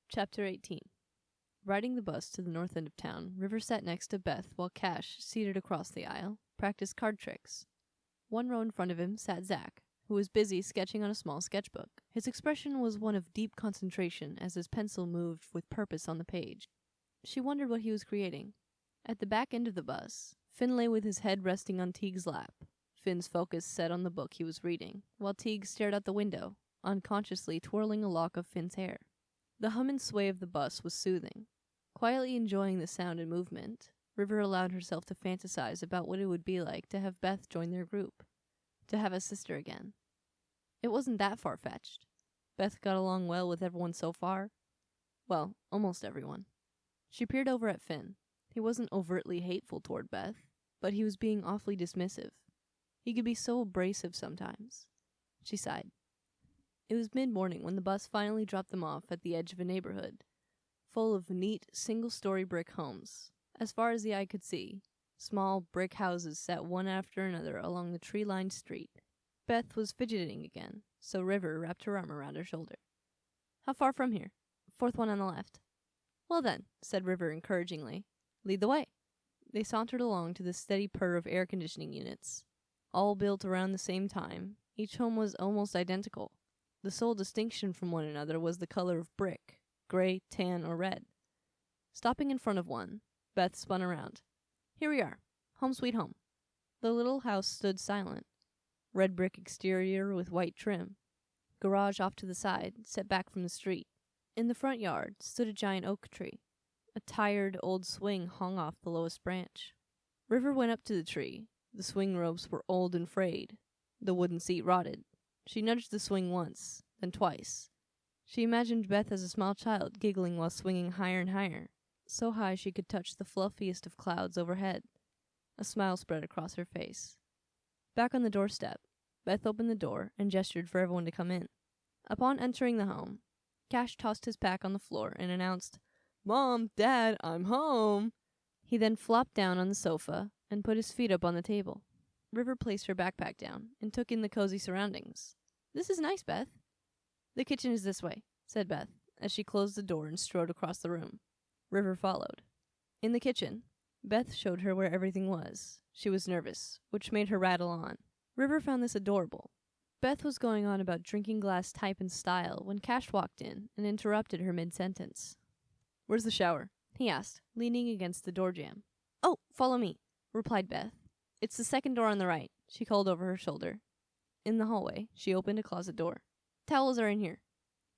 Chapter 18. Riding the bus to the north end of town, River sat next to Beth while Cash, seated across the aisle, practiced card tricks. One row in front of him sat Zach, who was busy sketching on a small sketchbook. His expression was one of deep concentration as his pencil moved with purpose on the page. She wondered what he was creating. At the back end of the bus, Finn lay with his head resting on Teague's lap. Finn's focus set on the book he was reading, while Teague stared out the window, unconsciously twirling a lock of Finn's hair. The hum and sway of the bus was soothing. Quietly enjoying the sound and movement, River allowed herself to fantasize about what it would be like to have Beth join their group, to have a sister again. It wasn't that far-fetched. Beth got along well with everyone so far. Well, almost everyone. She peered over at Finn. He wasn't overtly hateful toward Beth, but he was being awfully dismissive. He could be so abrasive sometimes. She sighed. It was mid-morning when the bus finally dropped them off at the edge of a neighborhood, full of neat, single-story brick homes. As far as the eye could see, small brick houses sat one after another along the tree-lined street. Beth was fidgeting again, so River wrapped her arm around her shoulder. How far from here? Fourth one on the left. Well then, said River encouragingly, lead the way. They sauntered along to the steady purr of air conditioning units. All built around the same time, each home was almost identical. The sole distinction from one another was the color of brick, gray, tan, or red. Stopping in front of one, Beth spun around. Here we are. Home sweet home. The little house stood silent. Red brick exterior with white trim. Garage off to the side, set back from the street. In the front yard stood a giant oak tree. A tired old swing hung off the lowest branch. River went up to the tree. The swing ropes were old and frayed. The wooden seat rotted. She nudged the swing once, then twice. She imagined Beth as a small child giggling while swinging higher and higher, so high she could touch the fluffiest of clouds overhead. A smile spread across her face. Back on the doorstep, Beth opened the door and gestured for everyone to come in. Upon entering the home, Cash tossed his pack on the floor and announced, Mom, Dad, I'm home. He then flopped down on the sofa and put his feet up on the table. River placed her backpack down and took in the cozy surroundings. This is nice, Beth. The kitchen is this way, said Beth, as she closed the door and strode across the room. River followed. In the kitchen, Beth showed her where everything was. She was nervous, which made her rattle on. River found this adorable. Beth was going on about drinking glass type and style when Cash walked in and interrupted her mid-sentence. Where's the shower? He asked, leaning against the door jamb. Oh, follow me, replied Beth. It's the second door on the right, she called over her shoulder. In the hallway, she opened a closet door. Towels are in here.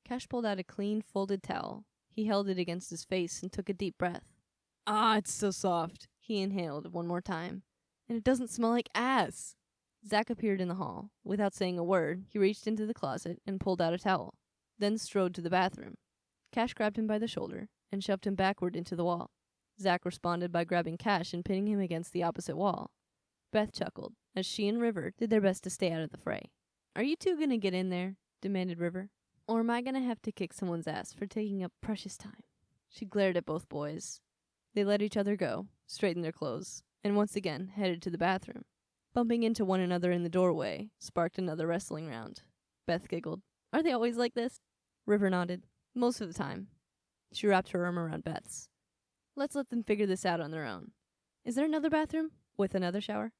Cash pulled out a clean, folded towel. He held it against his face and took a deep breath. Ah, it's so soft, he inhaled one more time. And it doesn't smell like ass. Zach appeared in the hall. Without saying a word, he reached into the closet and pulled out a towel, then strode to the bathroom. Cash grabbed him by the shoulder and shoved him backward into the wall. Zach responded by grabbing Cash and pinning him against the opposite wall. Beth chuckled, as she and River did their best to stay out of the fray. Are you two gonna get in there? Demanded River. Or am I gonna have to kick someone's ass for taking up precious time? She glared at both boys. They let each other go, straightened their clothes, and once again headed to the bathroom. Bumping into one another in the doorway sparked another wrestling round. Beth giggled. Are they always like this? River nodded. Most of the time. She wrapped her arm around Beth's. Let's let them figure this out on their own. Is there another bathroom? With another shower?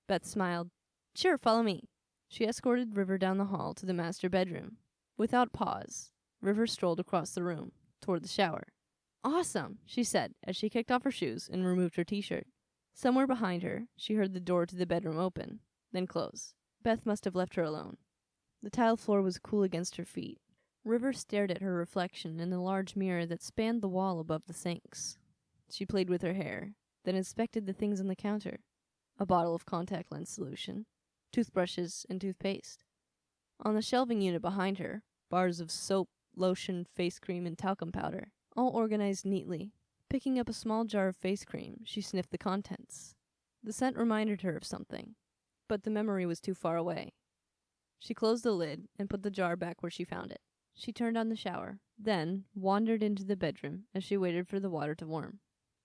Beth smiled. Sure, follow me. She escorted River down the hall to the master bedroom. Without pause, River strolled across the room, toward the shower. Awesome, she said, as she kicked off her shoes and removed her t-shirt. Somewhere behind her, she heard the door to the bedroom open, then close. Beth must have left her alone. The tile floor was cool against her feet. River stared at her reflection in the large mirror that spanned the wall above the sinks. She played with her hair, then inspected the things on the counter. A bottle of contact lens solution, toothbrushes, and toothpaste. On the shelving unit behind her, bars of soap, lotion, face cream, and talcum powder, all organized neatly. Picking up a small jar of face cream, she sniffed the contents. The scent reminded her of something, but the memory was too far away. She closed the lid and put the jar back where she found it. She turned on the shower, then wandered into the bedroom as she waited for the water to warm.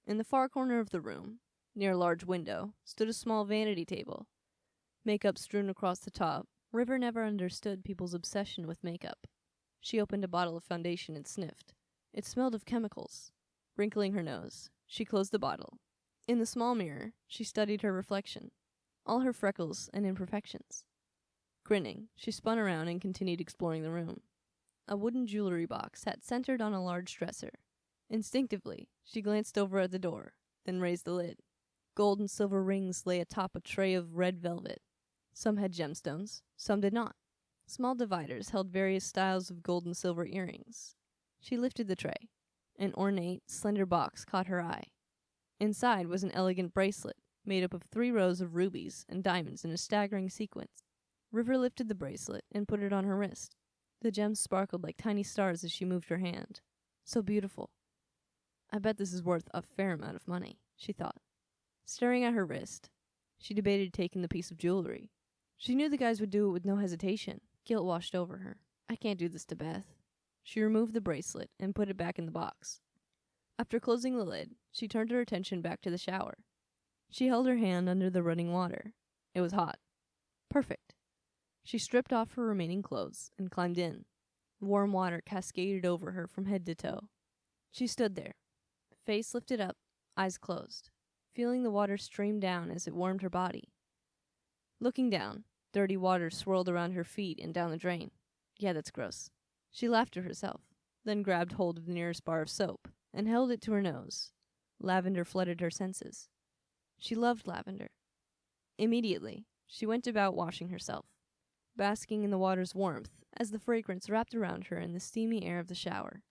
In the far corner of the room, near a large window, stood a small vanity table. Makeup strewn across the top. River never understood people's obsession with makeup. She opened a bottle of foundation and sniffed. It smelled of chemicals. Wrinkling her nose, she closed the bottle. In the small mirror, she studied her reflection, all her freckles and imperfections. Grinning, she spun around and continued exploring the room. A wooden jewelry box sat centered on a large dresser. Instinctively, she glanced over at the door, then raised the lid. Gold and silver rings lay atop a tray of red velvet. Some had gemstones, some did not. Small dividers held various styles of gold and silver earrings. She lifted the tray. An ornate, slender box caught her eye. Inside was an elegant bracelet, made up of 3 rows of rubies and diamonds in a staggering sequence. River lifted the bracelet and put it on her wrist. The gems sparkled like tiny stars as she moved her hand. So beautiful. I bet this is worth a fair amount of money, she thought. Staring at her wrist, she debated taking the piece of jewelry. She knew the guys would do it with no hesitation. Guilt washed over her. I can't do this to Beth. She removed the bracelet and put it back in the box. After closing the lid, she turned her attention back to the shower. She held her hand under the running water. It was hot. Perfect. She stripped off her remaining clothes and climbed in. Warm water cascaded over her from head to toe. She stood there, face lifted up, eyes closed, feeling the water stream down as it warmed her body. Looking down, dirty water swirled around her feet and down the drain. Yeah, that's gross. She laughed to herself, then grabbed hold of the nearest bar of soap and held it to her nose. Lavender flooded her senses. She loved lavender. Immediately, she went about washing herself, basking in the water's warmth as the fragrance wrapped around her in the steamy air of the shower.